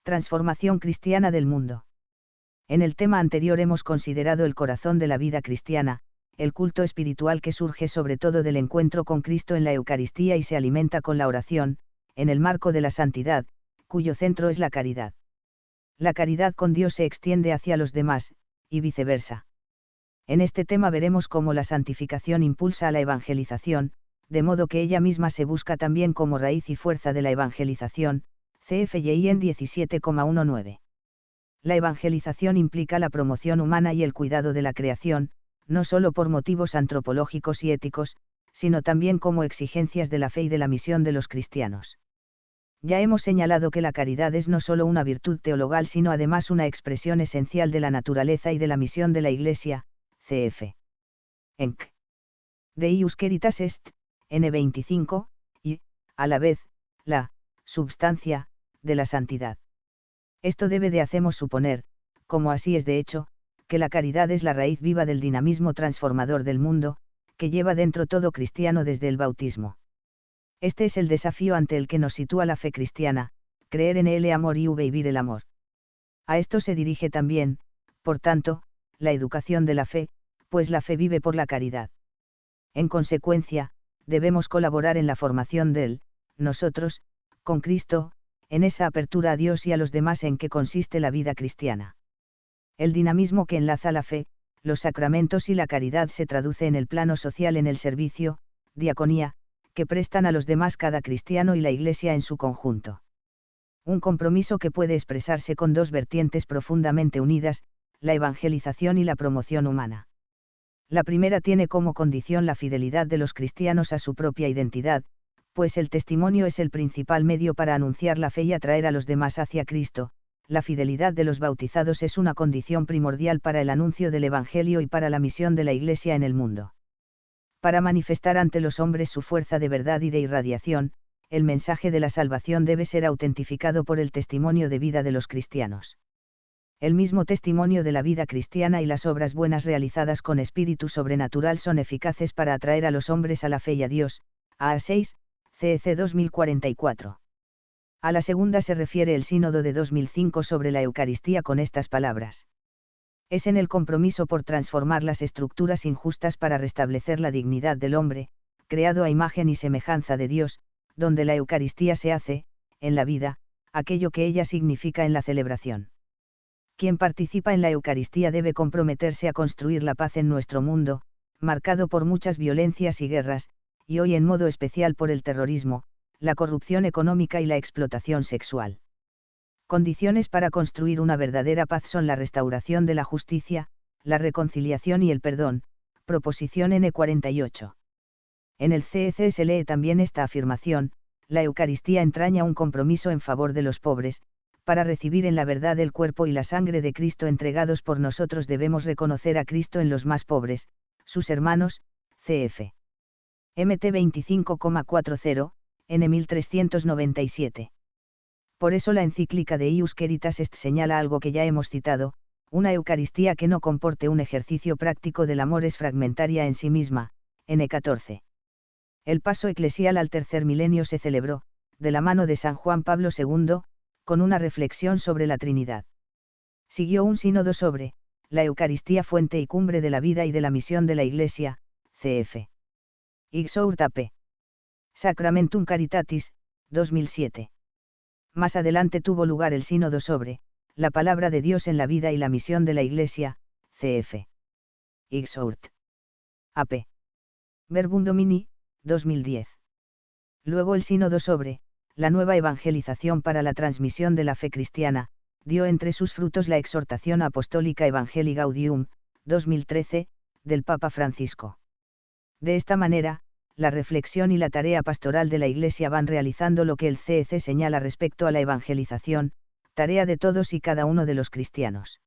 Transformación cristiana del mundo. En el tema anterior hemos considerado el corazón de la vida cristiana, el culto espiritual que surge sobre todo del encuentro con Cristo en la Eucaristía y se alimenta con la oración, en el marco de la santidad, cuyo centro es la caridad. La caridad con Dios se extiende hacia los demás, y viceversa. En este tema veremos cómo la santificación impulsa a la evangelización, de modo que ella misma se busca también como raíz y fuerza de la evangelización, CFYI en 17,19. La evangelización implica la promoción humana y el cuidado de la creación, no solo por motivos antropológicos y éticos, sino también como exigencias de la fe y de la misión de los cristianos. Ya hemos señalado que la caridad es no solo una virtud teologal sino además una expresión esencial de la naturaleza y de la misión de la Iglesia, cf. Enc. Deus Caritas Est, N25, y, a la vez, la substancia de la santidad. Esto debe de hacemos suponer, como así es de hecho, que la caridad es la raíz viva del dinamismo transformador del mundo, que lleva dentro todo cristiano desde el bautismo. Este es el desafío ante el que nos sitúa la fe cristiana, creer en el amor y vivir el amor. A esto se dirige también, por tanto, la educación de la fe, pues la fe vive por la caridad. En consecuencia, debemos colaborar en la formación nosotros, con Cristo, en esa apertura a Dios y a los demás en que consiste la vida cristiana. El dinamismo que enlaza la fe, los sacramentos y la caridad se traduce en el plano social en el servicio, diaconía, que prestan a los demás cada cristiano y la Iglesia en su conjunto. Un compromiso que puede expresarse con dos vertientes profundamente unidas, la evangelización y la promoción humana. La primera tiene como condición la fidelidad de los cristianos a su propia identidad, pues el testimonio es el principal medio para anunciar la fe y atraer a los demás hacia Cristo. La fidelidad de los bautizados es una condición primordial para el anuncio del Evangelio y para la misión de la Iglesia en el mundo. Para manifestar ante los hombres su fuerza de verdad y de irradiación, el mensaje de la salvación debe ser autentificado por el testimonio de vida de los cristianos. El mismo testimonio de la vida cristiana y las obras buenas realizadas con espíritu sobrenatural son eficaces para atraer a los hombres a la fe y a Dios. A 6, CEC 2044. A la segunda se refiere el Sínodo de 2005 sobre la Eucaristía con estas palabras. Es en el compromiso por transformar las estructuras injustas para restablecer la dignidad del hombre, creado a imagen y semejanza de Dios, donde la Eucaristía se hace, en la vida, aquello que ella significa en la celebración. Quien participa en la Eucaristía debe comprometerse a construir la paz en nuestro mundo, marcado por muchas violencias y guerras, y hoy en modo especial por el terrorismo, la corrupción económica y la explotación sexual. Condiciones para construir una verdadera paz son la restauración de la justicia, la reconciliación y el perdón, proposición N48. En el CEC se lee también esta afirmación: la Eucaristía entraña un compromiso en favor de los pobres, para recibir en la verdad el cuerpo y la sangre de Cristo entregados por nosotros debemos reconocer a Cristo en los más pobres, sus hermanos, cf. MT 25,40, N 1397. Por eso la encíclica de Deus Caritas Est señala algo que ya hemos citado: una Eucaristía que no comporte un ejercicio práctico del amor es fragmentaria en sí misma, N14. El paso eclesial al tercer milenio se celebró, de la mano de San Juan Pablo II, con una reflexión sobre la Trinidad. Siguió un sínodo sobre la Eucaristía fuente y cumbre de la vida y de la misión de la Iglesia, cf. Ixourt AP. Sacramentum Caritatis, 2007. Más adelante tuvo lugar el sínodo sobre la palabra de Dios en la vida y la misión de la Iglesia, cf. Ixourt AP. Verbum Domini, 2010. Luego el sínodo sobre la nueva evangelización para la transmisión de la fe cristiana, dio entre sus frutos la exhortación apostólica Evangelii Gaudium, 2013, del Papa Francisco. De esta manera, la reflexión y la tarea pastoral de la Iglesia van realizando lo que el CEC señala respecto a la evangelización, tarea de todos y cada uno de los cristianos.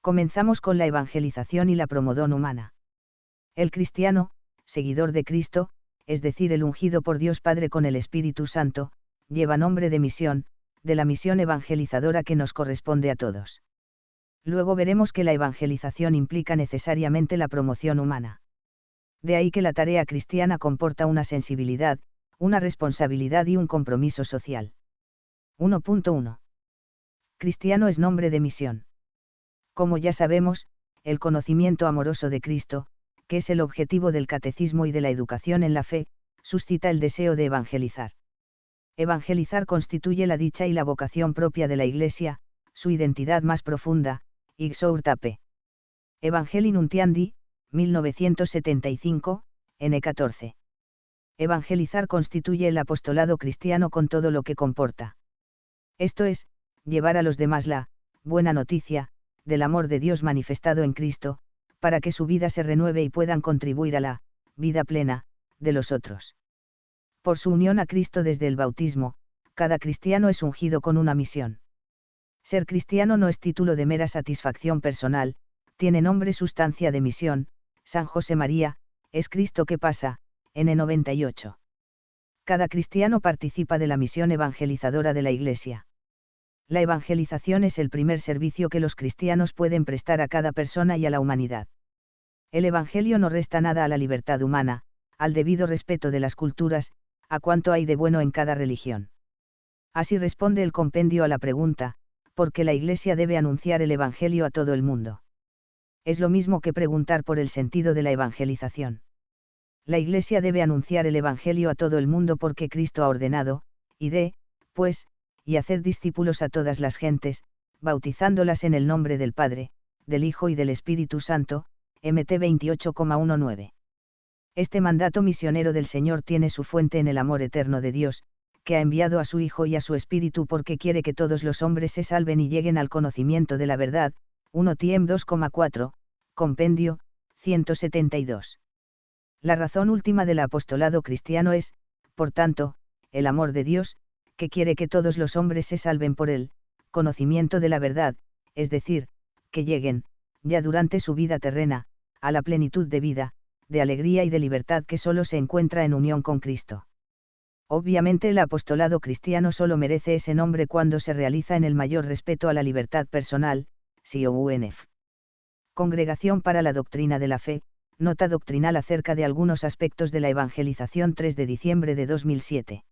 Comenzamos con la evangelización y la promoción humana. El cristiano, seguidor de Cristo, es decir, el ungido por Dios Padre con el Espíritu Santo, lleva nombre de misión, de la misión evangelizadora que nos corresponde a todos. Luego veremos que la evangelización implica necesariamente la promoción humana. De ahí que la tarea cristiana comporta una sensibilidad, una responsabilidad y un compromiso social. 1.1. Cristiano es nombre de misión. Como ya sabemos, el conocimiento amoroso de Cristo, que es el objetivo del catecismo y de la educación en la fe, suscita el deseo de evangelizar. Evangelizar constituye la dicha y la vocación propia de la Iglesia, su identidad más profunda, Ixourtape. Evangelii Nuntiandi, 1975, N14. Evangelizar constituye el apostolado cristiano con todo lo que comporta. Esto es, llevar a los demás la buena noticia del amor de Dios manifestado en Cristo, para que su vida se renueve y puedan contribuir a la vida plena de los otros. Por su unión a Cristo desde el bautismo, cada cristiano es ungido con una misión. Ser cristiano no es título de mera satisfacción personal, tiene nombre sustancia de misión. San José María, es Cristo que pasa, N98. Cada cristiano participa de la misión evangelizadora de la Iglesia. La evangelización es el primer servicio que los cristianos pueden prestar a cada persona y a la humanidad. El Evangelio no resta nada a la libertad humana, al debido respeto de las culturas, a cuánto hay de bueno en cada religión. Así responde el compendio a la pregunta, ¿por qué la Iglesia debe anunciar el Evangelio a todo el mundo? Es lo mismo que preguntar por el sentido de la evangelización. La Iglesia debe anunciar el Evangelio a todo el mundo porque Cristo ha ordenado, id, pues, y haced discípulos a todas las gentes, bautizándolas en el nombre del Padre, del Hijo y del Espíritu Santo, MT 28,19. Este mandato misionero del Señor tiene su fuente en el amor eterno de Dios, que ha enviado a su Hijo y a su Espíritu porque quiere que todos los hombres se salven y lleguen al conocimiento de la verdad. 1 Tiem 2,4, Compendio, 172. La razón última del apostolado cristiano es, por tanto, el amor de Dios, que quiere que todos los hombres se salven por el conocimiento de la verdad, es decir, que lleguen, ya durante su vida terrena, a la plenitud de vida, de alegría y de libertad que solo se encuentra en unión con Cristo. Obviamente el apostolado cristiano solo merece ese nombre cuando se realiza en el mayor respeto a la libertad personal, COUNF. Congregación para la Doctrina de la Fe, nota doctrinal acerca de algunos aspectos de la evangelización 3 de diciembre de 2007.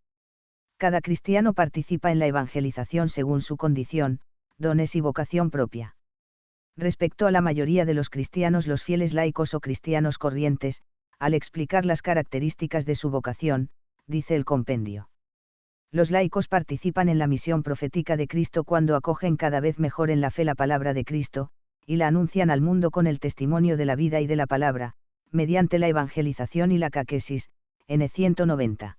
Cada cristiano participa en la evangelización según su condición, dones y vocación propia. Respecto a la mayoría de los cristianos, los fieles laicos o cristianos corrientes, al explicar las características de su vocación, dice el compendio. Los laicos participan en la misión profética de Cristo cuando acogen cada vez mejor en la fe la palabra de Cristo, y la anuncian al mundo con el testimonio de la vida y de la palabra, mediante la evangelización y la caquesis, N190.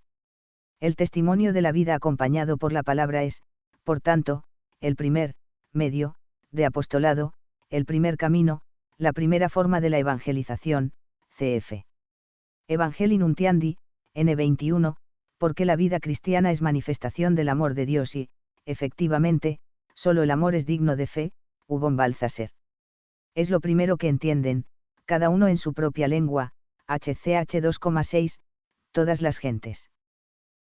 El testimonio de la vida acompañado por la palabra es, por tanto, el primer medio de apostolado, el primer camino, la primera forma de la evangelización, cf. Evangelii Nuntiandi, N21, porque la vida cristiana es manifestación del amor de Dios y, efectivamente, solo el amor es digno de fe, Ubon Balthasar. Es lo primero que entienden, cada uno en su propia lengua, HCH 2,6, todas las gentes.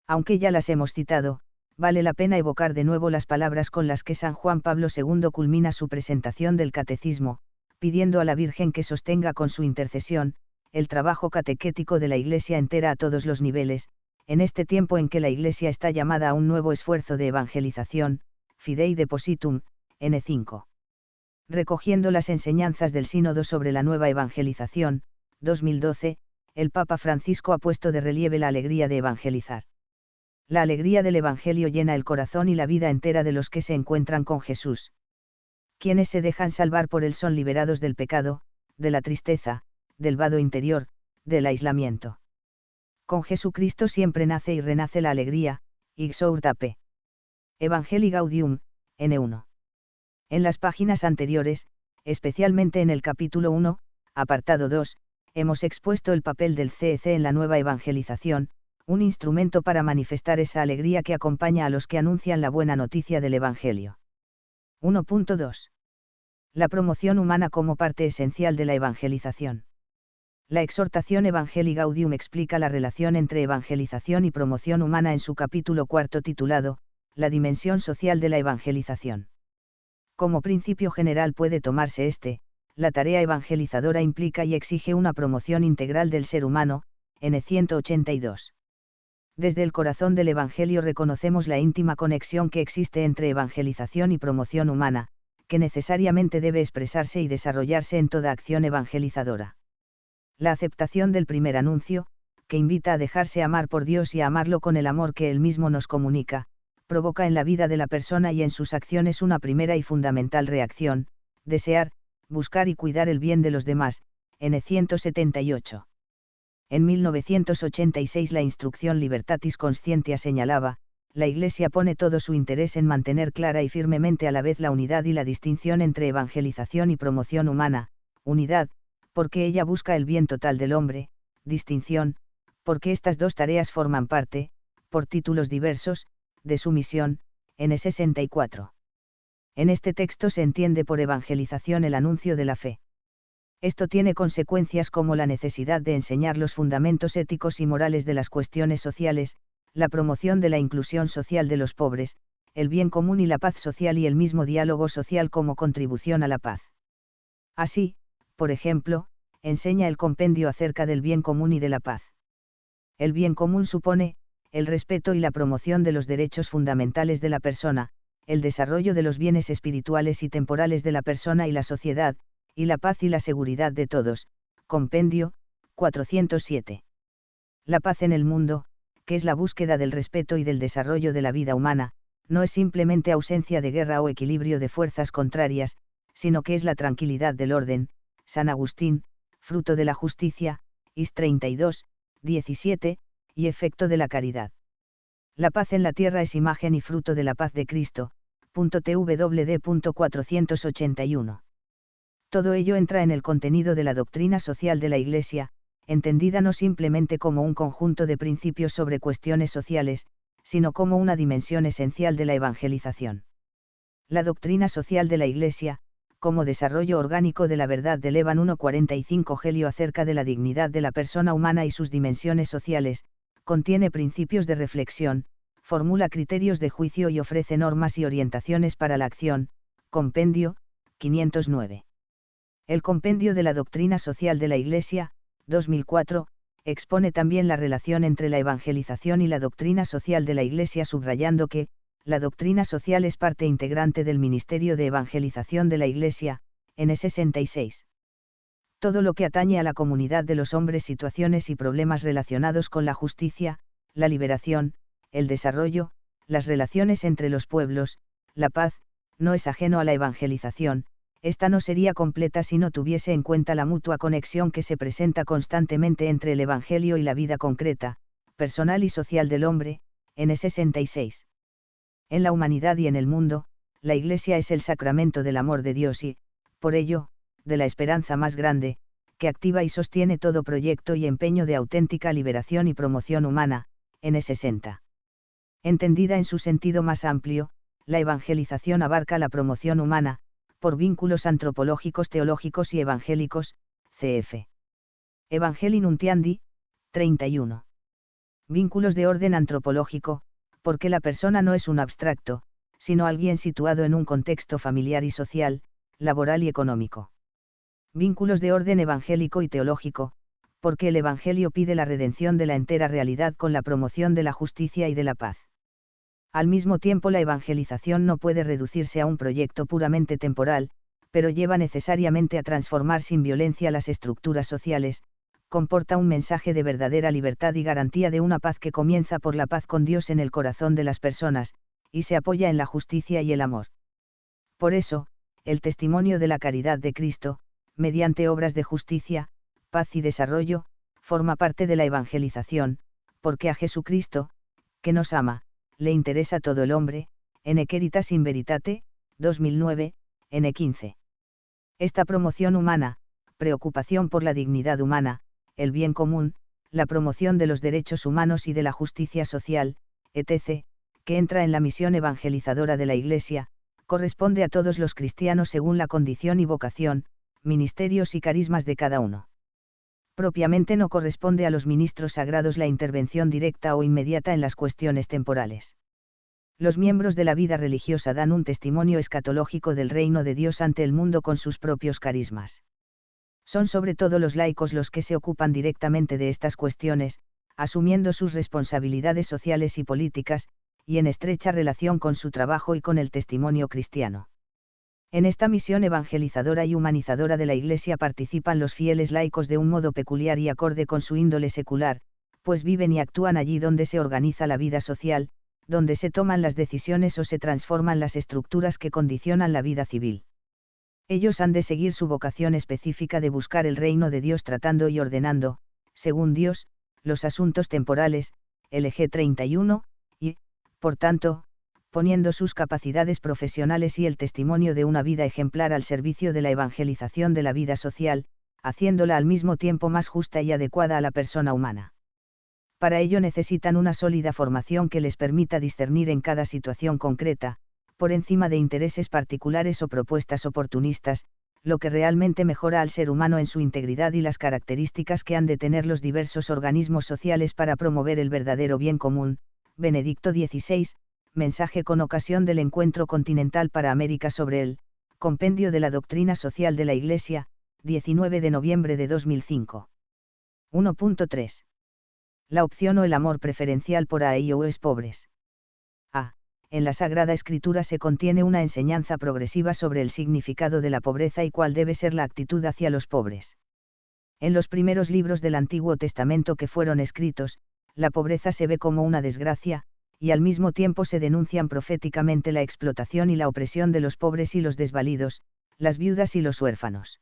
Aunque ya las hemos citado, vale la pena evocar de nuevo las palabras con las que San Juan Pablo II culmina su presentación del catecismo, pidiendo a la Virgen que sostenga con su intercesión, el trabajo catequético de la Iglesia entera a todos los niveles, en este tiempo en que la Iglesia está llamada a un nuevo esfuerzo de evangelización, Fidei Depositum, N5. Recogiendo las enseñanzas del Sínodo sobre la nueva evangelización, 2012, el Papa Francisco ha puesto de relieve la alegría de evangelizar. La alegría del Evangelio llena el corazón y la vida entera de los que se encuentran con Jesús. Quienes se dejan salvar por él son liberados del pecado, de la tristeza, del vado interior, del aislamiento. Con Jesucristo siempre nace y renace la alegría, Ixourtape. Evangelii Gaudium, N1. En las páginas anteriores, especialmente en el capítulo 1, apartado 2, hemos expuesto el papel del CEC en la nueva evangelización, un instrumento para manifestar esa alegría que acompaña a los que anuncian la buena noticia del Evangelio. 1.2. La promoción humana como parte esencial de la evangelización. La exhortación Evangelii Gaudium explica la relación entre evangelización y promoción humana en su capítulo 4 titulado, La dimensión social de la evangelización. Como principio general puede tomarse la tarea evangelizadora implica y exige una promoción integral del ser humano, N182. Desde el corazón del Evangelio reconocemos la íntima conexión que existe entre evangelización y promoción humana, que necesariamente debe expresarse y desarrollarse en toda acción evangelizadora. La aceptación del primer anuncio, que invita a dejarse amar por Dios y a amarlo con el amor que Él mismo nos comunica, provoca en la vida de la persona y en sus acciones una primera y fundamental reacción: desear, buscar y cuidar el bien de los demás. N. 178. En 1986 la instrucción Libertatis Conscientia señalaba: la Iglesia pone todo su interés en mantener clara y firmemente a la vez la unidad y la distinción entre evangelización y promoción humana. Unidad, porque ella busca el bien total del hombre; distinción, porque estas dos tareas forman parte, por títulos diversos, de su misión. N. 64. En este texto se entiende por evangelización el anuncio de la fe. Esto tiene consecuencias como la necesidad de enseñar los fundamentos éticos y morales de las cuestiones sociales, la promoción de la inclusión social de los pobres, el bien común y la paz social y el mismo diálogo social como contribución a la paz. Así, por ejemplo, enseña el compendio acerca del bien común y de la paz. El bien común supone el respeto y la promoción de los derechos fundamentales de la persona, el desarrollo de los bienes espirituales y temporales de la persona y la sociedad, y la paz y la seguridad de todos. Compendio 407. La paz en el mundo, que es la búsqueda del respeto y del desarrollo de la vida humana, no es simplemente ausencia de guerra o equilibrio de fuerzas contrarias, sino que es la tranquilidad del orden. San Agustín, fruto de la justicia, Is 32, 17, y efecto de la caridad. La paz en la tierra es imagen y fruto de la paz de Cristo. TWD. 481. Todo ello entra en el contenido de la doctrina social de la Iglesia, entendida no simplemente como un conjunto de principios sobre cuestiones sociales, sino como una dimensión esencial de la evangelización. La doctrina social de la Iglesia, como desarrollo orgánico de la verdad del Evan 1.45 Gelio acerca de la dignidad de la persona humana y sus dimensiones sociales, contiene principios de reflexión, formula criterios de juicio y ofrece normas y orientaciones para la acción. Compendio 509. El Compendio de la Doctrina Social de la Iglesia, 2004, expone también la relación entre la evangelización y la doctrina social de la Iglesia, subrayando que la doctrina social es parte integrante del ministerio de evangelización de la Iglesia. N. 66. Todo lo que atañe a la comunidad de los hombres, situaciones y problemas relacionados con la justicia, la liberación, el desarrollo, las relaciones entre los pueblos, la paz, no es ajeno a la evangelización. Esta no sería completa si no tuviese en cuenta la mutua conexión que se presenta constantemente entre el Evangelio y la vida concreta, personal y social del hombre. N. 66. En la humanidad y en el mundo, la Iglesia es el sacramento del amor de Dios y, por ello, de la esperanza más grande, que activa y sostiene todo proyecto y empeño de auténtica liberación y promoción humana. N. 60. Entendida en su sentido más amplio, la evangelización abarca la promoción humana, por vínculos antropológicos, teológicos y evangélicos. Cf. Evangelii Nuntiandi, 31. Vínculos de orden antropológico, porque la persona no es un abstracto, sino alguien situado en un contexto familiar y social, laboral y económico. Vínculos de orden evangélico y teológico, porque el Evangelio pide la redención de la entera realidad con la promoción de la justicia y de la paz. Al mismo tiempo, la evangelización no puede reducirse a un proyecto puramente temporal, pero lleva necesariamente a transformar sin violencia las estructuras sociales, comporta un mensaje de verdadera libertad y garantía de una paz que comienza por la paz con Dios en el corazón de las personas, y se apoya en la justicia y el amor. Por eso, el testimonio de la caridad de Cristo, mediante obras de justicia, paz y desarrollo, forma parte de la evangelización, porque a Jesucristo, que nos ama, le interesa todo el hombre. N. Queritas in Veritate, 2009, N. 15. Esta promoción humana, preocupación por la dignidad humana, el bien común, la promoción de los derechos humanos y de la justicia social, etc., que entra en la misión evangelizadora de la Iglesia, corresponde a todos los cristianos según la condición y vocación, ministerios y carismas de cada uno. Propiamente no corresponde a los ministros sagrados la intervención directa o inmediata en las cuestiones temporales. Los miembros de la vida religiosa dan un testimonio escatológico del reino de Dios ante el mundo con sus propios carismas. Son sobre todo los laicos los que se ocupan directamente de estas cuestiones, asumiendo sus responsabilidades sociales y políticas, y en estrecha relación con su trabajo y con el testimonio cristiano. En esta misión evangelizadora y humanizadora de la Iglesia participan los fieles laicos de un modo peculiar y acorde con su índole secular, pues viven y actúan allí donde se organiza la vida social, donde se toman las decisiones o se transforman las estructuras que condicionan la vida civil. Ellos han de seguir su vocación específica de buscar el reino de Dios tratando y ordenando, según Dios, los asuntos temporales, LG 31, y, por tanto, poniendo sus capacidades profesionales y el testimonio de una vida ejemplar al servicio de la evangelización de la vida social, haciéndola al mismo tiempo más justa y adecuada a la persona humana. Para ello necesitan una sólida formación que les permita discernir en cada situación concreta, por encima de intereses particulares o propuestas oportunistas, lo que realmente mejora al ser humano en su integridad y las características que han de tener los diversos organismos sociales para promover el verdadero bien común. Benedicto XVI, mensaje con ocasión del Encuentro Continental para América sobre el Compendio de la Doctrina Social de la Iglesia, 19 de noviembre de 2005. 1.3. La opción o el amor preferencial por AIOS pobres. A. En la Sagrada Escritura se contiene una enseñanza progresiva sobre el significado de la pobreza y cuál debe ser la actitud hacia los pobres. En los primeros libros del Antiguo Testamento que fueron escritos, la pobreza se ve como una desgracia, y al mismo tiempo se denuncian proféticamente la explotación y la opresión de los pobres y los desvalidos, las viudas y los huérfanos.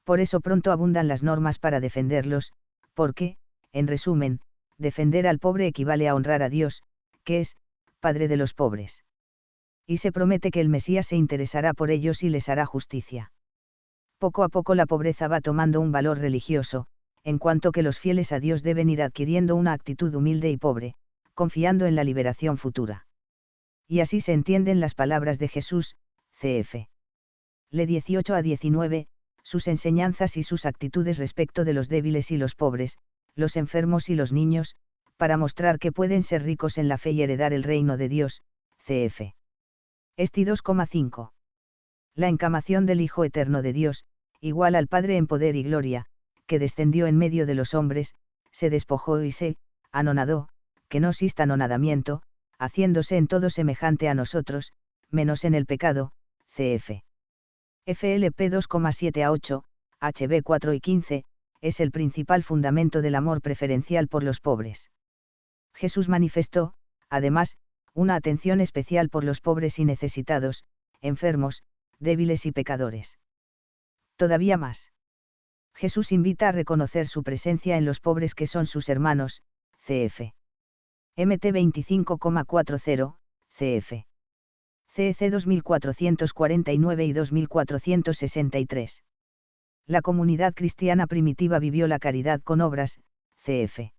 Por eso pronto abundan las normas para defenderlos, porque, en resumen, defender al pobre equivale a honrar a Dios, que es Padre de los pobres. Y se promete que el Mesías se interesará por ellos y les hará justicia. Poco a poco la pobreza va tomando un valor religioso, en cuanto que los fieles a Dios deben ir adquiriendo una actitud humilde y pobre, confiando en la liberación futura. Y así se entienden las palabras de Jesús, cf. Le 18 a 19, sus enseñanzas y sus actitudes respecto de los débiles y los pobres, los enfermos y los niños, para mostrar que pueden ser ricos en la fe y heredar el reino de Dios, cf. Esti 2,5. La encarnación del Hijo Eterno de Dios, igual al Padre en poder y gloria, que descendió en medio de los hombres, se despojó y se anonadó, que no exista anonadamiento, haciéndose en todo semejante a nosotros, menos en el pecado, cf. FLP 2,7 a 8, HB 4 y 15, es el principal fundamento del amor preferencial por los pobres. Jesús manifestó, además, una atención especial por los pobres y necesitados, enfermos, débiles y pecadores. Todavía más. Jesús invita a reconocer su presencia en los pobres que son sus hermanos, cf. MT 25,40, cf. CEC 2449 y 2463. La comunidad cristiana primitiva vivió la caridad con obras, cf.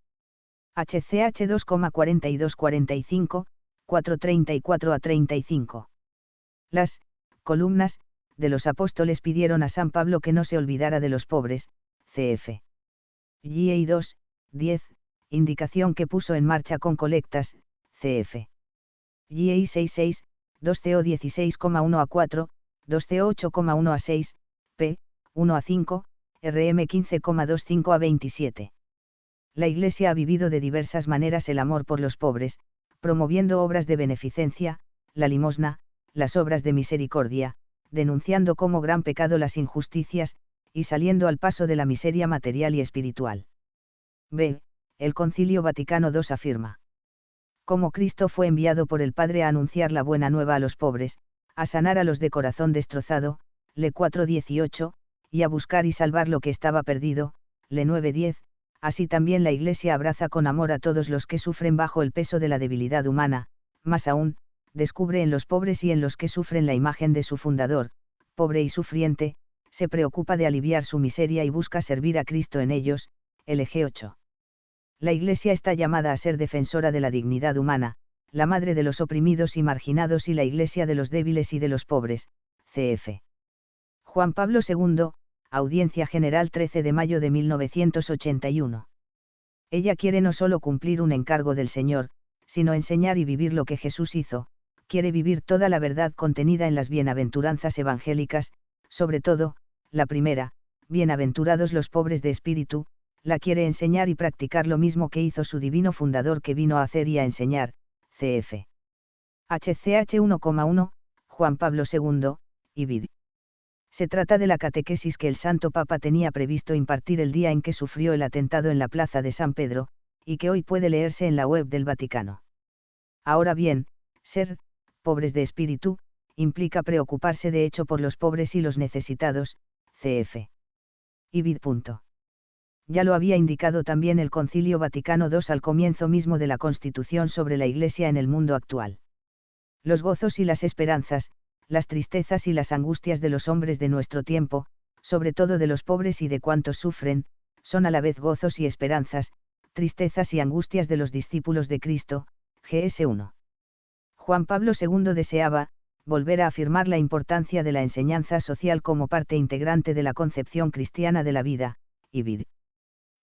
HCH 2,4245, 434 a 35. Las columnas de los apóstoles pidieron a San Pablo que no se olvidara de los pobres, cf. GA 2, 10, indicación que puso en marcha con colectas, cf. GA 66, 2CO 16,1 a 4, 2CO 8,1 a 6, p. 1 a 5, RM 15,25 a 27. La Iglesia ha vivido de diversas maneras el amor por los pobres, promoviendo obras de beneficencia, la limosna, las obras de misericordia, denunciando como gran pecado las injusticias, y saliendo al paso de la miseria material y espiritual. B. El Concilio Vaticano II afirma: como Cristo fue enviado por el Padre a anunciar la buena nueva a los pobres, a sanar a los de corazón destrozado, Le 4:18, y a buscar y salvar lo que estaba perdido, Le 9:10, así también la Iglesia abraza con amor a todos los que sufren bajo el peso de la debilidad humana, más aún, descubre en los pobres y en los que sufren la imagen de su fundador, pobre y sufriente, se preocupa de aliviar su miseria y busca servir a Cristo en ellos, LG 8. La Iglesia está llamada a ser defensora de la dignidad humana, la madre de los oprimidos y marginados y la Iglesia de los débiles y de los pobres, cf. Juan Pablo II, Audiencia General 13 de mayo de 1981. Ella quiere no solo cumplir un encargo del Señor, sino enseñar y vivir lo que Jesús hizo, quiere vivir toda la verdad contenida en las bienaventuranzas evangélicas, sobre todo, la primera, bienaventurados los pobres de espíritu, la quiere enseñar y practicar lo mismo que hizo su divino fundador, que vino a hacer y a enseñar, cf. HCH 1,1, Juan Pablo II, Ibid. Se trata de la catequesis que el Santo Papa tenía previsto impartir el día en que sufrió el atentado en la Plaza de San Pedro, y que hoy puede leerse en la web del Vaticano. Ahora bien, ser pobres de espíritu implica preocuparse de hecho por los pobres y los necesitados, cf. Ibid. Ya lo había indicado también el Concilio Vaticano II al comienzo mismo de la Constitución sobre la Iglesia en el mundo actual. Los gozos y las esperanzas, las tristezas y las angustias de los hombres de nuestro tiempo, sobre todo de los pobres y de cuantos sufren, son a la vez gozos y esperanzas, tristezas y angustias de los discípulos de Cristo, GS 1. Juan Pablo II deseaba volver a afirmar la importancia de la enseñanza social como parte integrante de la concepción cristiana de la vida, Ibid.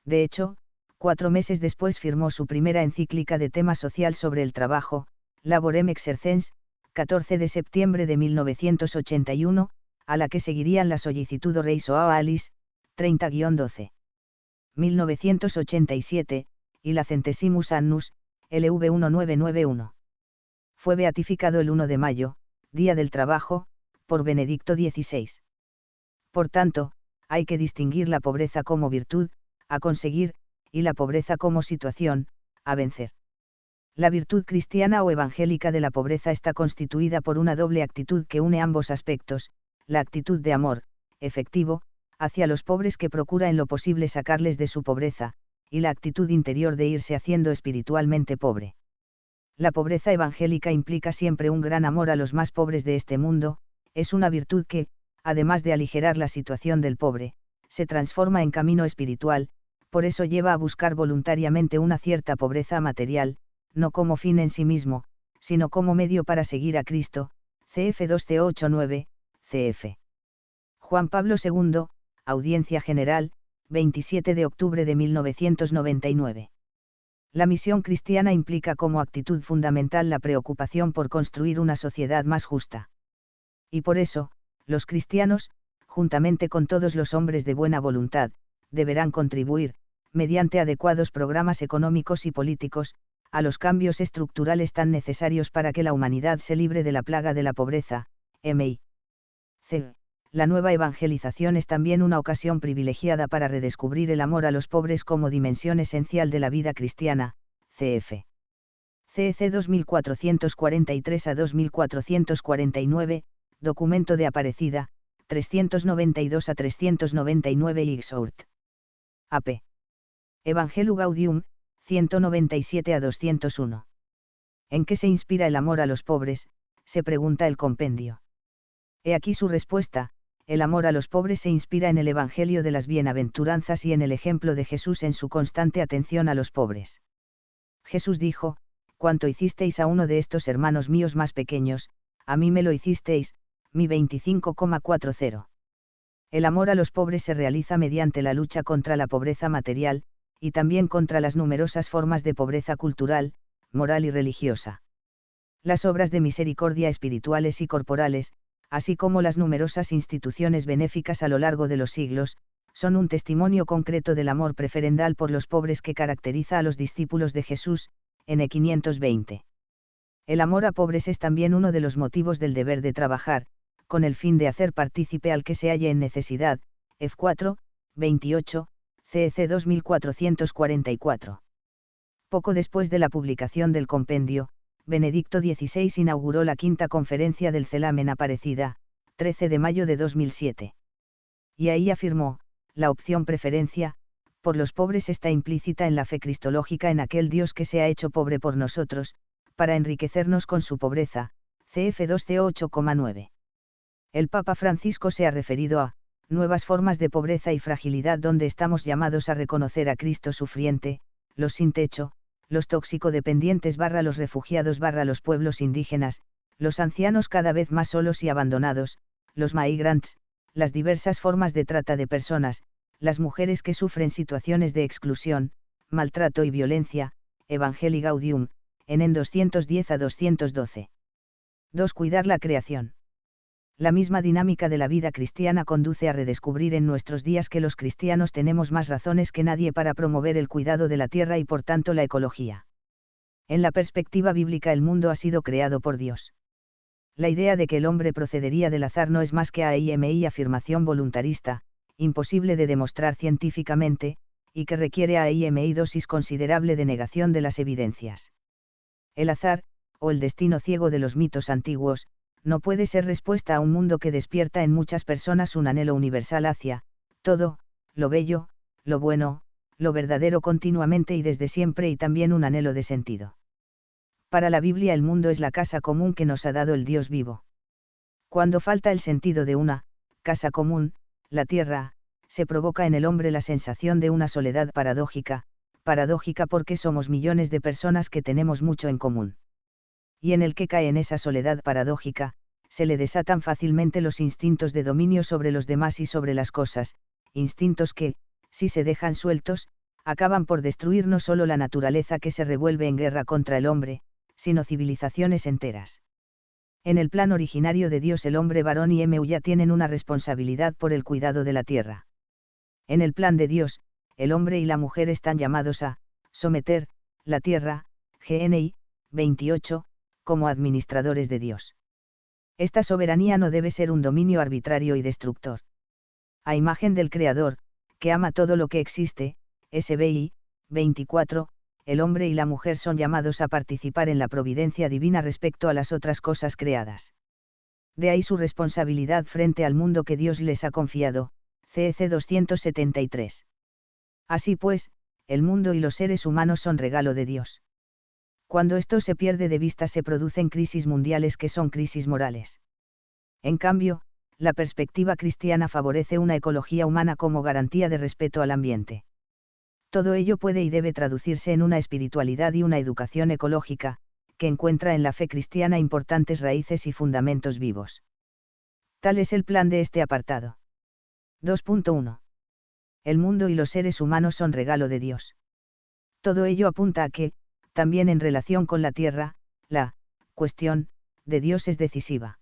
De hecho, 4 meses después firmó su primera encíclica de tema social sobre el trabajo, Laborem Exercens, 14 de septiembre de 1981, a la que seguirían la Sollicitudo Reis Oalis, 30-12. 1987, y la Centesimus Annus, LV 1991. Fue beatificado el 1 de mayo, Día del Trabajo, por Benedicto XVI. Por tanto, hay que distinguir la pobreza como virtud, a conseguir, y la pobreza como situación, a vencer. La virtud cristiana o evangélica de la pobreza está constituida por una doble actitud que une ambos aspectos, la actitud de amor, efectivo, hacia los pobres que procura en lo posible sacarles de su pobreza, y la actitud interior de irse haciendo espiritualmente pobre. La pobreza evangélica implica siempre un gran amor a los más pobres de este mundo, es una virtud que, además de aligerar la situación del pobre, se transforma en camino espiritual, por eso lleva a buscar voluntariamente una cierta pobreza material, no como fin en sí mismo, sino como medio para seguir a Cristo, cf. 2C89, cf. Juan Pablo II, Audiencia General, 27 de octubre de 1999. La misión cristiana implica como actitud fundamental la preocupación por construir una sociedad más justa. Y por eso, los cristianos, juntamente con todos los hombres de buena voluntad, deberán contribuir, mediante adecuados programas económicos y políticos, a los cambios estructurales tan necesarios para que la humanidad se libre de la plaga de la pobreza, M.I. C. La nueva evangelización es también una ocasión privilegiada para redescubrir el amor a los pobres como dimensión esencial de la vida cristiana, cf. CEC 2443 a 2449, Documento de Aparecida, 392 a 399 y Exhort. AP. Evangelium Gaudium, 197 a 201. ¿En qué se inspira el amor a los pobres?, se pregunta el compendio. He aquí su respuesta: el amor a los pobres se inspira en el Evangelio de las Bienaventuranzas y en el ejemplo de Jesús en su constante atención a los pobres. Jesús dijo: cuanto hicisteis a uno de estos hermanos míos más pequeños, a mí me lo hicisteis, mi 25,40. El amor a los pobres se realiza mediante la lucha contra la pobreza material, y también contra las numerosas formas de pobreza cultural, moral y religiosa. Las obras de misericordia espirituales y corporales, así como las numerosas instituciones benéficas a lo largo de los siglos, son un testimonio concreto del amor preferendal por los pobres que caracteriza a los discípulos de Jesús, N. 520. El amor a pobres es también uno de los motivos del deber de trabajar, con el fin de hacer partícipe al que se halle en necesidad, F4, 28, CEC 2444. Poco después de la publicación del compendio, Benedicto XVI inauguró la quinta conferencia del CELAM en Aparecida, 13 de mayo de 2007. Y ahí afirmó: la opción preferencia por los pobres está implícita en la fe cristológica en aquel Dios que se ha hecho pobre por nosotros, para enriquecernos con su pobreza, cf 2C8,9. El Papa Francisco se ha referido a nuevas formas de pobreza y fragilidad donde estamos llamados a reconocer a Cristo sufriente, los sin techo, los toxicodependientes / los refugiados / los pueblos indígenas, los ancianos cada vez más solos y abandonados, los migrants, las diversas formas de trata de personas, las mujeres que sufren situaciones de exclusión, maltrato y violencia, Evangelii Gaudium, en 210 a 212. 2. Cuidar la creación. La misma dinámica de la vida cristiana conduce a redescubrir en nuestros días que los cristianos tenemos más razones que nadie para promover el cuidado de la tierra y por tanto la ecología. En la perspectiva bíblica el mundo ha sido creado por Dios. La idea de que el hombre procedería del azar no es más que afirmación voluntarista, imposible de demostrar científicamente, y que requiere dosis considerable de negación de las evidencias. El azar, o el destino ciego de los mitos antiguos, no puede ser respuesta a un mundo que despierta en muchas personas un anhelo universal hacia todo, lo bello, lo bueno, lo verdadero continuamente y desde siempre y también un anhelo de sentido. Para la Biblia el mundo es la casa común que nos ha dado el Dios vivo. Cuando falta el sentido de una casa común, la tierra, se provoca en el hombre la sensación de una soledad paradójica porque somos millones de personas que tenemos mucho en común. Y en el que cae en esa soledad paradójica, se le desatan fácilmente los instintos de dominio sobre los demás y sobre las cosas, instintos que, si se dejan sueltos, acaban por destruir no solo la naturaleza que se revuelve en guerra contra el hombre, sino civilizaciones enteras. En el plan originario de Dios el hombre varón y ya tienen una responsabilidad por el cuidado de la tierra. En el plan de Dios, el hombre y la mujer están llamados a someter la tierra, GNI 28, como administradores de Dios. Esta soberanía no debe ser un dominio arbitrario y destructor. A imagen del Creador, que ama todo lo que existe, SBI 24, el hombre y la mujer son llamados a participar en la providencia divina respecto a las otras cosas creadas. De ahí su responsabilidad frente al mundo que Dios les ha confiado, CEC 273. Así pues, el mundo y los seres humanos son regalo de Dios. Cuando esto se pierde de vista se producen crisis mundiales que son crisis morales. En cambio, la perspectiva cristiana favorece una ecología humana como garantía de respeto al ambiente. Todo ello puede y debe traducirse en una espiritualidad y una educación ecológica, que encuentra en la fe cristiana importantes raíces y fundamentos vivos. Tal es el plan de este apartado. 2.1. El mundo y los seres humanos son regalo de Dios. Todo ello apunta a que, también en relación con la tierra, la cuestión de Dios es decisiva.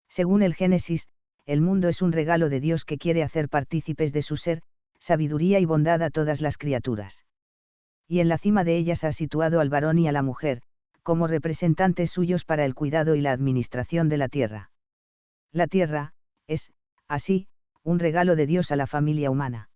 Según el Génesis, el mundo es un regalo de Dios que quiere hacer partícipes de su ser, sabiduría y bondad a todas las criaturas. Y en la cima de ellas ha situado al varón y a la mujer, como representantes suyos para el cuidado y la administración de la tierra. La tierra, es, así, un regalo de Dios a la familia humana.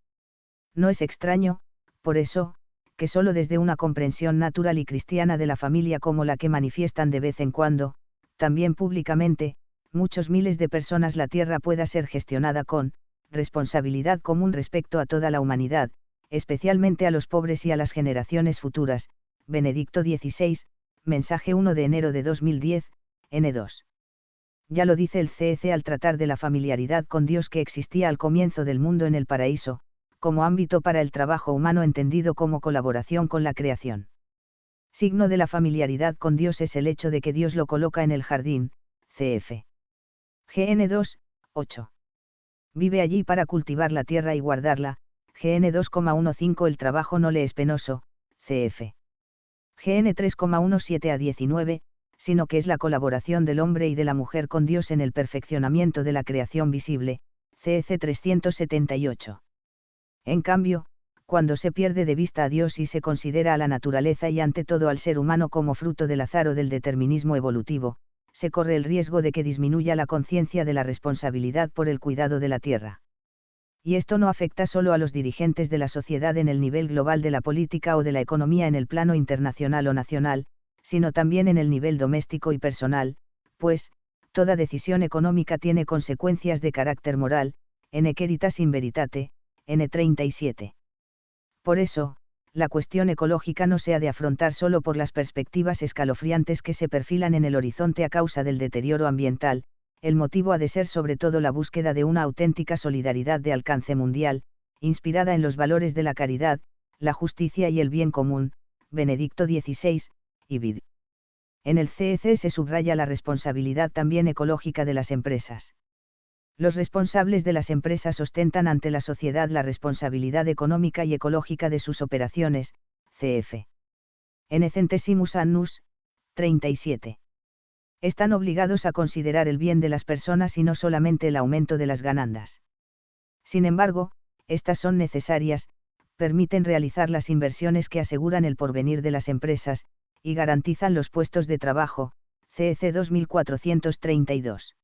No es extraño, por eso, que solo desde una comprensión natural y cristiana de la familia como la que manifiestan de vez en cuando, también públicamente, muchos miles de personas la tierra pueda ser gestionada con responsabilidad común respecto a toda la humanidad, especialmente a los pobres y a las generaciones futuras. Benedicto XVI, mensaje 1 de enero de 2010, N2. Ya lo dice el CEC al tratar de la familiaridad con Dios que existía al comienzo del mundo en el paraíso, como ámbito para el trabajo humano entendido como colaboración con la creación. Signo de la familiaridad con Dios es el hecho de que Dios lo coloca en el jardín, cf. GN2, 8. Vive allí para cultivar la tierra y guardarla, GN 2,15 el trabajo no le es penoso, cf. GN 3,17 a 19, sino que es la colaboración del hombre y de la mujer con Dios en el perfeccionamiento de la creación visible, CEC 378. En cambio, cuando se pierde de vista a Dios y se considera a la naturaleza y ante todo al ser humano como fruto del azar o del determinismo evolutivo, se corre el riesgo de que disminuya la conciencia de la responsabilidad por el cuidado de la tierra. Y esto no afecta solo a los dirigentes de la sociedad en el nivel global de la política o de la economía en el plano internacional o nacional, sino también en el nivel doméstico y personal, pues, toda decisión económica tiene consecuencias de carácter moral, ene queritas in veritate, N37. Por eso, la cuestión ecológica no se ha de afrontar solo por las perspectivas escalofriantes que se perfilan en el horizonte a causa del deterioro ambiental, el motivo ha de ser sobre todo la búsqueda de una auténtica solidaridad de alcance mundial, inspirada en los valores de la caridad, la justicia y el bien común, Benedicto XVI, y vid. En el CEC se subraya la responsabilidad también ecológica de las empresas. Los responsables de las empresas ostentan ante la sociedad la responsabilidad económica y ecológica de sus operaciones, cf. En Centesimus Annus, 37. Están obligados a considerar el bien de las personas y no solamente el aumento de las ganancias. Sin embargo, estas son necesarias, permiten realizar las inversiones que aseguran el porvenir de las empresas, y garantizan los puestos de trabajo, CEC 2432.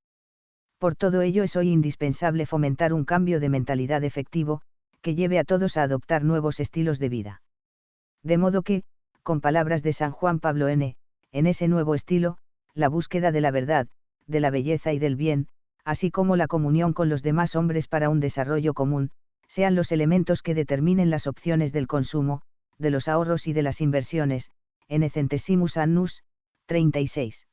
Por todo ello es hoy indispensable fomentar un cambio de mentalidad efectivo, que lleve a todos a adoptar nuevos estilos de vida. De modo que, con palabras de San Juan Pablo N., en ese nuevo estilo, la búsqueda de la verdad, de la belleza y del bien, así como la comunión con los demás hombres para un desarrollo común, sean los elementos que determinen las opciones del consumo, de los ahorros y de las inversiones, en Centesimus Annus, 36.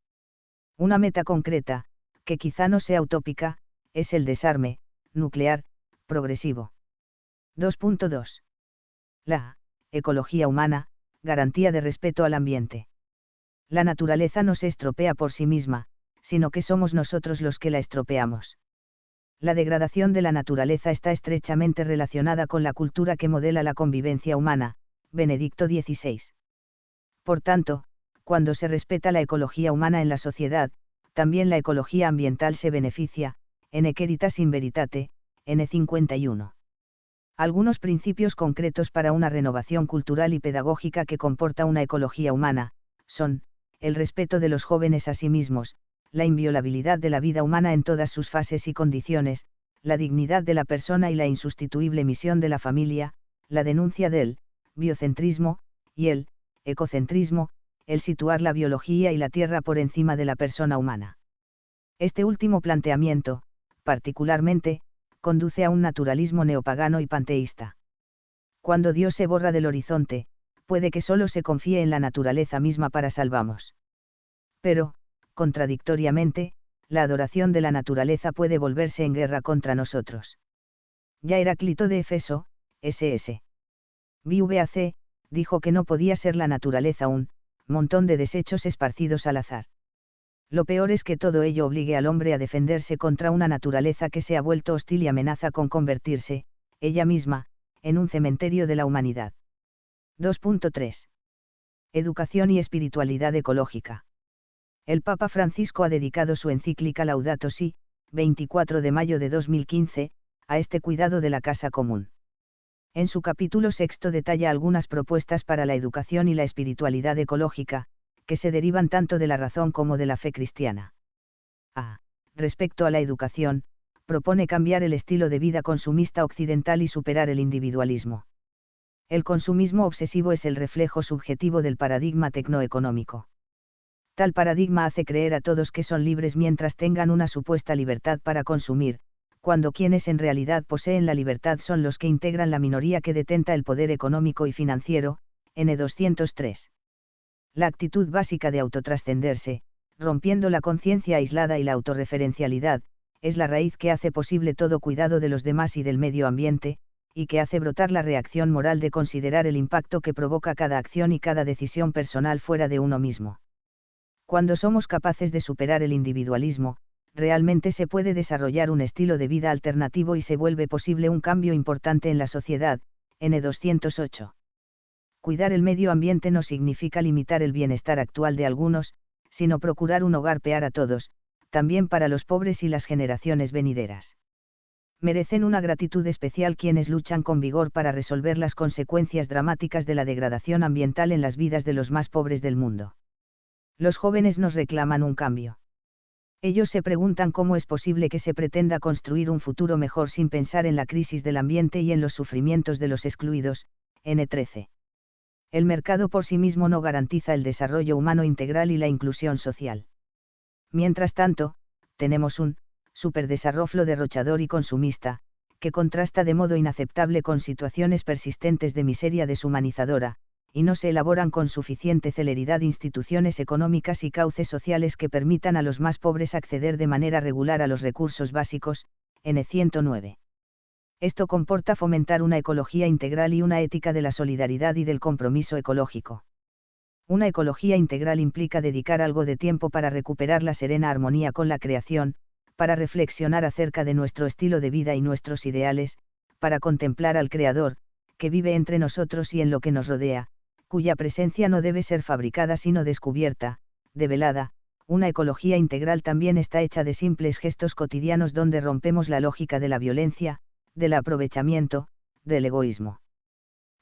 Una meta concreta, que quizá no sea utópica, es el desarme nuclear progresivo. 2.2. La ecología humana, garantía de respeto al ambiente. La naturaleza no se estropea por sí misma, sino que somos nosotros los que la estropeamos. La degradación de la naturaleza está estrechamente relacionada con la cultura que modela la convivencia humana, Benedicto XVI. Por tanto, cuando se respeta la ecología humana en la sociedad, también la ecología ambiental se beneficia, ene queritas in veritate, N51. Algunos principios concretos para una renovación cultural y pedagógica que comporta una ecología humana, son, el respeto de los jóvenes a sí mismos, la inviolabilidad de la vida humana en todas sus fases y condiciones, la dignidad de la persona y la insustituible misión de la familia, la denuncia del biocentrismo, y el ecocentrismo, el situar la biología y la tierra por encima de la persona humana. Este último planteamiento, particularmente, conduce a un naturalismo neopagano y panteísta. Cuando Dios se borra del horizonte, puede que solo se confíe en la naturaleza misma para salvamos. Pero, contradictoriamente, la adoración de la naturaleza puede volverse en guerra contra nosotros. Ya Heráclito de Éfeso, ss. VAC, dijo que no podía ser la naturaleza un montón de desechos esparcidos al azar. Lo peor es que todo ello obligue al hombre a defenderse contra una naturaleza que se ha vuelto hostil y amenaza con convertirse, ella misma, en un cementerio de la humanidad. 2.3. Educación y espiritualidad ecológica. El Papa Francisco ha dedicado su encíclica Laudato Si, 24 de mayo de 2015, a este cuidado de la casa común. En su capítulo sexto detalla algunas propuestas para la educación y la espiritualidad ecológica, que se derivan tanto de la razón como de la fe cristiana. Respecto a la educación, propone cambiar el estilo de vida consumista occidental y superar el individualismo. El consumismo obsesivo es el reflejo subjetivo del paradigma tecnoeconómico. Tal paradigma hace creer a todos que son libres mientras tengan una supuesta libertad para consumir, cuando quienes en realidad poseen la libertad son los que integran la minoría que detenta el poder económico y financiero, N203. La actitud básica de autotrascenderse, rompiendo la conciencia aislada y la autorreferencialidad, es la raíz que hace posible todo cuidado de los demás y del medio ambiente, y que hace brotar la reacción moral de considerar el impacto que provoca cada acción y cada decisión personal fuera de uno mismo. Cuando somos capaces de superar el individualismo, realmente se puede desarrollar un estilo de vida alternativo y se vuelve posible un cambio importante en la sociedad, N208. Cuidar el medio ambiente no significa limitar el bienestar actual de algunos, sino procurar un hogar para todos, también para los pobres y las generaciones venideras. Merecen una gratitud especial quienes luchan con vigor para resolver las consecuencias dramáticas de la degradación ambiental en las vidas de los más pobres del mundo. Los jóvenes nos reclaman un cambio. Ellos se preguntan cómo es posible que se pretenda construir un futuro mejor sin pensar en la crisis del ambiente y en los sufrimientos de los excluidos, N13. El mercado por sí mismo no garantiza el desarrollo humano integral y la inclusión social. Mientras tanto, tenemos un superdesarrollo derrochador y consumista, que contrasta de modo inaceptable con situaciones persistentes de miseria deshumanizadora, y no se elaboran con suficiente celeridad instituciones económicas y cauces sociales que permitan a los más pobres acceder de manera regular a los recursos básicos, N109. Esto comporta fomentar una ecología integral y una ética de la solidaridad y del compromiso ecológico. Una ecología integral implica dedicar algo de tiempo para recuperar la serena armonía con la creación, para reflexionar acerca de nuestro estilo de vida y nuestros ideales, para contemplar al Creador, que vive entre nosotros y en lo que nos rodea, cuya presencia no debe ser fabricada sino descubierta, develada, Una ecología integral también está hecha de simples gestos cotidianos donde rompemos la lógica de la violencia, del aprovechamiento, del egoísmo.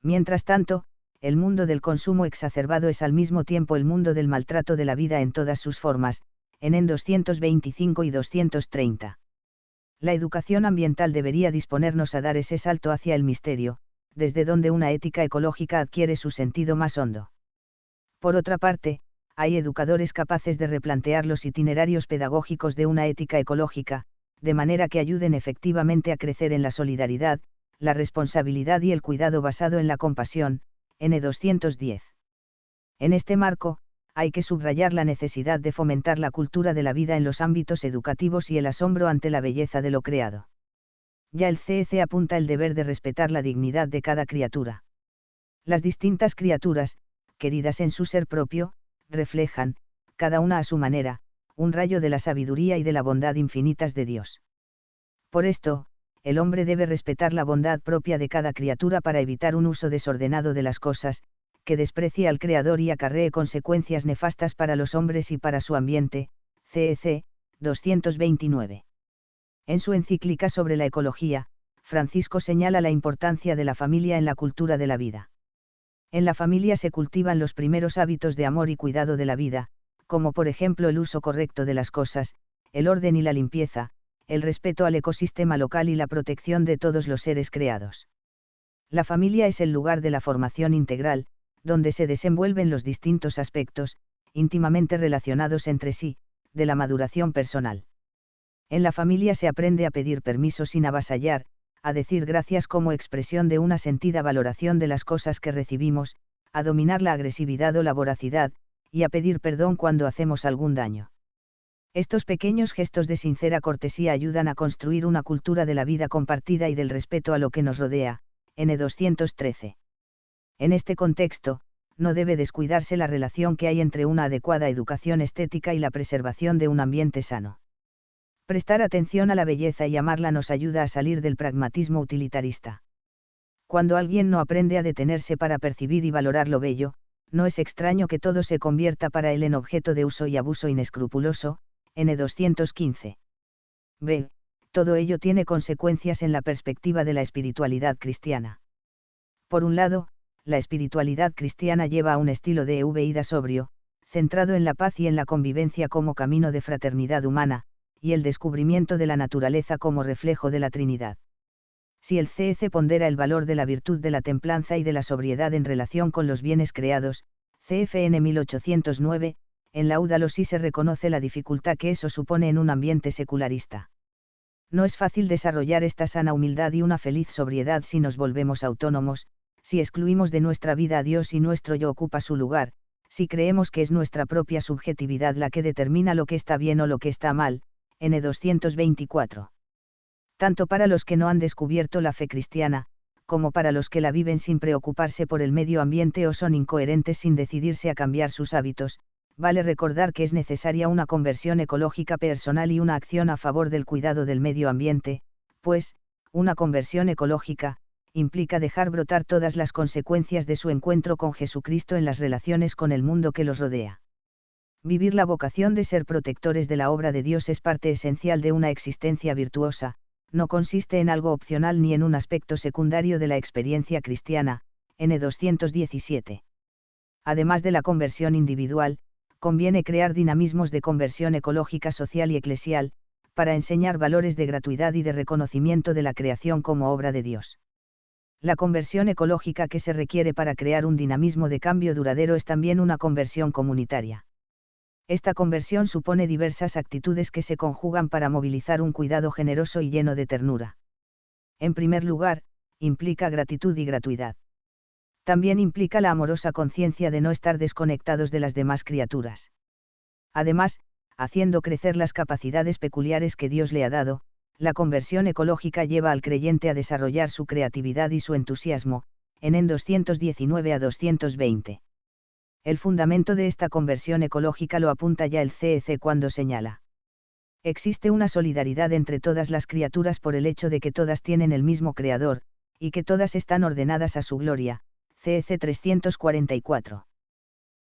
Mientras tanto, el mundo del consumo exacerbado es al mismo tiempo el mundo del maltrato de la vida en todas sus formas, en 225 y 230. La educación ambiental debería disponernos a dar ese salto hacia el misterio, desde donde una ética ecológica adquiere su sentido más hondo. Por otra parte, hay educadores capaces de replantear los itinerarios pedagógicos de una ética ecológica, de manera que ayuden efectivamente a crecer en la solidaridad, la responsabilidad y el cuidado basado en la compasión, N210. En este marco, hay que subrayar la necesidad de fomentar la cultura de la vida en los ámbitos educativos y el asombro ante la belleza de lo creado. Ya el CEC apunta el deber de respetar la dignidad de cada criatura. Las distintas criaturas, queridas en su ser propio, reflejan, cada una a su manera, un rayo de la sabiduría y de la bondad infinitas de Dios. Por esto, el hombre debe respetar la bondad propia de cada criatura para evitar un uso desordenado de las cosas, que desprecie al Creador y acarree consecuencias nefastas para los hombres y para su ambiente, CEC, 229. En su encíclica sobre la ecología, Francisco señala la importancia de la familia en la cultura de la vida. En la familia se cultivan los primeros hábitos de amor y cuidado de la vida, como por ejemplo el uso correcto de las cosas, el orden y la limpieza, el respeto al ecosistema local y la protección de todos los seres creados. La familia es el lugar de la formación integral, donde se desenvuelven los distintos aspectos, íntimamente relacionados entre sí, de la maduración personal. En la familia se aprende a pedir permiso sin avasallar, a decir gracias como expresión de una sentida valoración de las cosas que recibimos, a dominar la agresividad o la voracidad, y a pedir perdón cuando hacemos algún daño. Estos pequeños gestos de sincera cortesía ayudan a construir una cultura de la vida compartida y del respeto a lo que nos rodea, N213. En este contexto, no debe descuidarse la relación que hay entre una adecuada educación estética y la preservación de un ambiente sano. Prestar atención a la belleza y amarla nos ayuda a salir del pragmatismo utilitarista. Cuando alguien no aprende a detenerse para percibir y valorar lo bello, no es extraño que todo se convierta para él en objeto de uso y abuso inescrupuloso, N215. B. Todo ello tiene consecuencias en la perspectiva de la espiritualidad cristiana. Por un lado, la espiritualidad cristiana lleva a un estilo de vida sobrio, centrado en la paz y en la convivencia como camino de fraternidad humana, y el descubrimiento de la naturaleza como reflejo de la Trinidad. Si el CEC pondera el valor de la virtud de la templanza y de la sobriedad en relación con los bienes creados, CFN 1809, en Láudalo sí se reconoce la dificultad que eso supone en un ambiente secularista. No es fácil desarrollar esta sana humildad y una feliz sobriedad si nos volvemos autónomos, si excluimos de nuestra vida a Dios y nuestro yo ocupa su lugar, si creemos que es nuestra propia subjetividad la que determina lo que está bien o lo que está mal, N224. Tanto para los que no han descubierto la fe cristiana, como para los que la viven sin preocuparse por el medio ambiente o son incoherentes sin decidirse a cambiar sus hábitos, vale recordar que es necesaria una conversión ecológica personal y una acción a favor del cuidado del medio ambiente, pues, una conversión ecológica, implica dejar brotar todas las consecuencias de su encuentro con Jesucristo en las relaciones con el mundo que los rodea. Vivir la vocación de ser protectores de la obra de Dios es parte esencial de una existencia virtuosa, no consiste en algo opcional ni en un aspecto secundario de la experiencia cristiana, N217. Además de la conversión individual, conviene crear dinamismos de conversión ecológica social y eclesial, para enseñar valores de gratuidad y de reconocimiento de la creación como obra de Dios. La conversión ecológica que se requiere para crear un dinamismo de cambio duradero es también una conversión comunitaria. Esta conversión supone diversas actitudes que se conjugan para movilizar un cuidado generoso y lleno de ternura. En primer lugar, implica gratitud y gratuidad. También implica la amorosa conciencia de no estar desconectados de las demás criaturas. Además, haciendo crecer las capacidades peculiares que Dios le ha dado, la conversión ecológica lleva al creyente a desarrollar su creatividad y su entusiasmo, en 219 a 220. El fundamento de esta conversión ecológica lo apunta ya el CEC cuando señala: existe una solidaridad entre todas las criaturas por el hecho de que todas tienen el mismo Creador, y que todas están ordenadas a su gloria, CEC 344.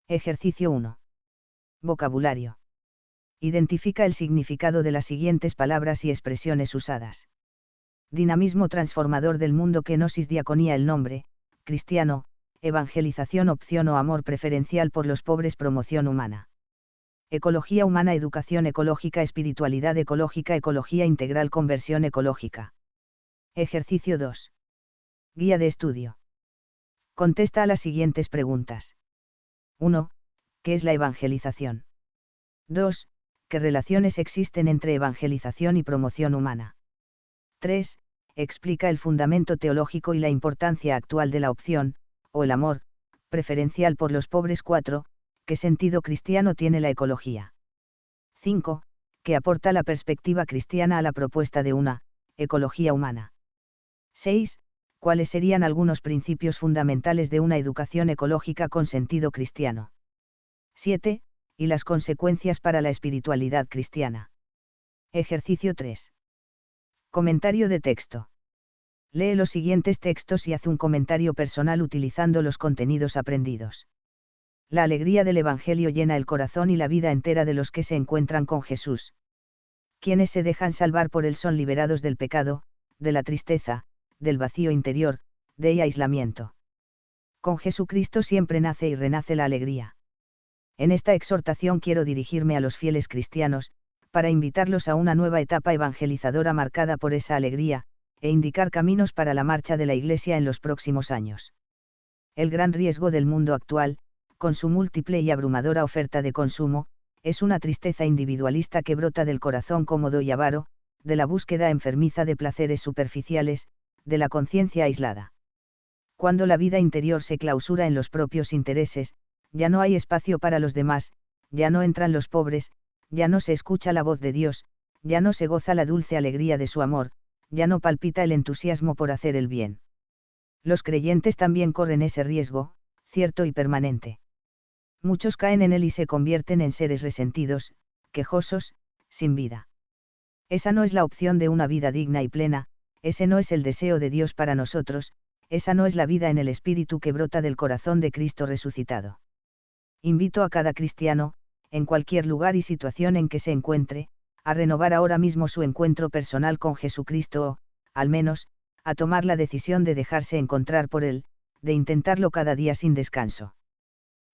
Ejercicio 1. Vocabulario. Identifica el significado de las siguientes palabras y expresiones usadas. Dinamismo transformador del mundo, kenosis diaconía el nombre, cristiano, evangelización opción o amor preferencial por los pobres promoción humana. Ecología humana educación ecológica espiritualidad ecológica ecología integral conversión ecológica. Ejercicio 2. Guía de estudio. Contesta a las siguientes preguntas. 1. ¿Qué es la evangelización? 2. ¿Qué relaciones existen entre evangelización y promoción humana? 3. Explica el fundamento teológico y la importancia actual de la opción, o el amor, preferencial por los pobres. 4. ¿Qué sentido cristiano tiene la ecología? 5. ¿Qué aporta la perspectiva cristiana a la propuesta de una ecología humana? 6. ¿Cuáles serían algunos principios fundamentales de una educación ecológica con sentido cristiano? 7. Y las consecuencias para la espiritualidad cristiana. Ejercicio 3. Comentario de texto. Lee los siguientes textos y haz un comentario personal utilizando los contenidos aprendidos. La alegría del Evangelio llena el corazón y la vida entera de los que se encuentran con Jesús. Quienes se dejan salvar por él son liberados del pecado, de la tristeza, del vacío interior, de aislamiento. Con Jesucristo siempre nace y renace la alegría. En esta exhortación quiero dirigirme a los fieles cristianos, para invitarlos a una nueva etapa evangelizadora marcada por esa alegría, e indicar caminos para la marcha de la Iglesia en los próximos años. El gran riesgo del mundo actual, con su múltiple y abrumadora oferta de consumo, es una tristeza individualista que brota del corazón cómodo y avaro, de la búsqueda enfermiza de placeres superficiales, de la conciencia aislada. Cuando la vida interior se clausura en los propios intereses, ya no hay espacio para los demás, ya no entran los pobres, ya no se escucha la voz de Dios, ya no se goza la dulce alegría de su amor, ya no palpita el entusiasmo por hacer el bien. Los creyentes también corren ese riesgo, cierto y permanente. Muchos caen en él y se convierten en seres resentidos, quejosos, sin vida. Esa no es la opción de una vida digna y plena, ese no es el deseo de Dios para nosotros, esa no es la vida en el Espíritu que brota del corazón de Cristo resucitado. Invito a cada cristiano, en cualquier lugar y situación en que se encuentre, a renovar ahora mismo su encuentro personal con Jesucristo o, al menos, a tomar la decisión de dejarse encontrar por Él, de intentarlo cada día sin descanso.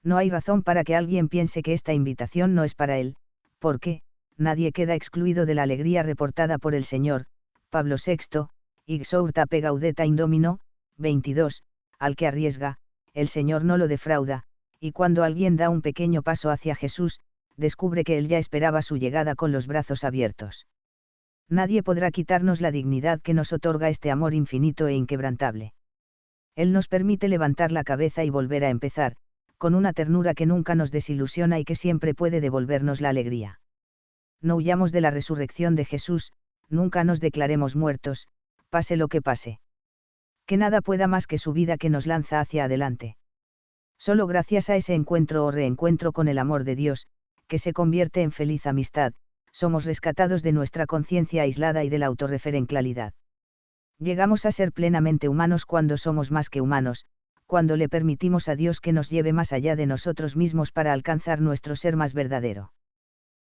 No hay razón para que alguien piense que esta invitación no es para él, porque, nadie queda excluido de la alegría reportada por el Señor, Pablo VI, Ixourta pe gaudeta indomino, 22, al que arriesga, el Señor no lo defrauda, y cuando alguien da un pequeño paso hacia Jesús, descubre que Él ya esperaba su llegada con los brazos abiertos. Nadie podrá quitarnos la dignidad que nos otorga este amor infinito e inquebrantable. Él nos permite levantar la cabeza y volver a empezar, con una ternura que nunca nos desilusiona y que siempre puede devolvernos la alegría. No huyamos de la resurrección de Jesús, nunca nos declaremos muertos, pase lo que pase. Que nada pueda más que su vida que nos lanza hacia adelante. Solo gracias a ese encuentro o reencuentro con el amor de Dios, que se convierte en feliz amistad, somos rescatados de nuestra conciencia aislada y de la autorreferencialidad. Llegamos a ser plenamente humanos cuando somos más que humanos, cuando le permitimos a Dios que nos lleve más allá de nosotros mismos para alcanzar nuestro ser más verdadero.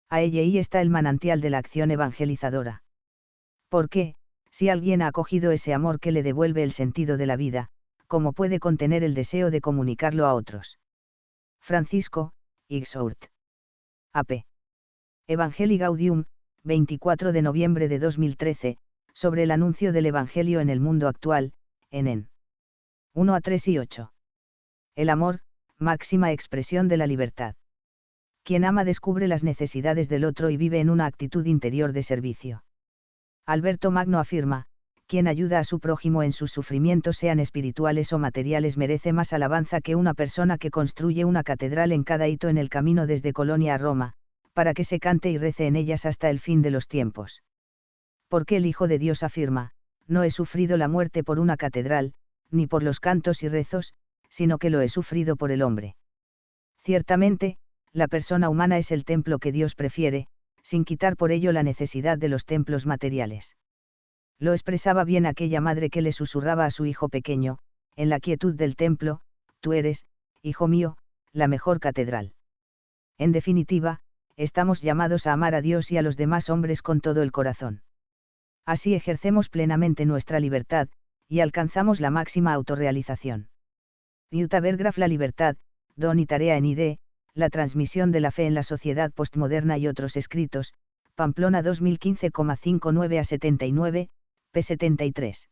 Ahí está el manantial de la acción evangelizadora. Porque, si alguien ha acogido ese amor que le devuelve el sentido de la vida, ¿cómo puede contener el deseo de comunicarlo a otros? Francisco, Ixourt. A.P. Evangelii Gaudium, 24 de noviembre de 2013, sobre el anuncio del Evangelio en el mundo actual, en 1 a 3 y 8. El amor, máxima expresión de la libertad. Quien ama descubre las necesidades del otro y vive en una actitud interior de servicio. Alberto Magno afirma, quien ayuda a su prójimo en sus sufrimientos sean espirituales o materiales merece más alabanza que una persona que construye una catedral en cada hito en el camino desde Colonia a Roma, para que se cante y rece en ellas hasta el fin de los tiempos. Porque el Hijo de Dios afirma, no he sufrido la muerte por una catedral, ni por los cantos y rezos, sino que lo he sufrido por el hombre. Ciertamente, la persona humana es el templo que Dios prefiere, sin quitar por ello la necesidad de los templos materiales. Lo expresaba bien aquella madre que le susurraba a su hijo pequeño, en la quietud del templo, tú eres, hijo mío, la mejor catedral. En definitiva, estamos llamados a amar a Dios y a los demás hombres con todo el corazón. Así ejercemos plenamente nuestra libertad, y alcanzamos la máxima autorrealización. Jutta Berggraf. La libertad, don y tarea en ID, la transmisión de la fe en la sociedad postmoderna y otros escritos, Pamplona 2015,59 a 79, p. 73.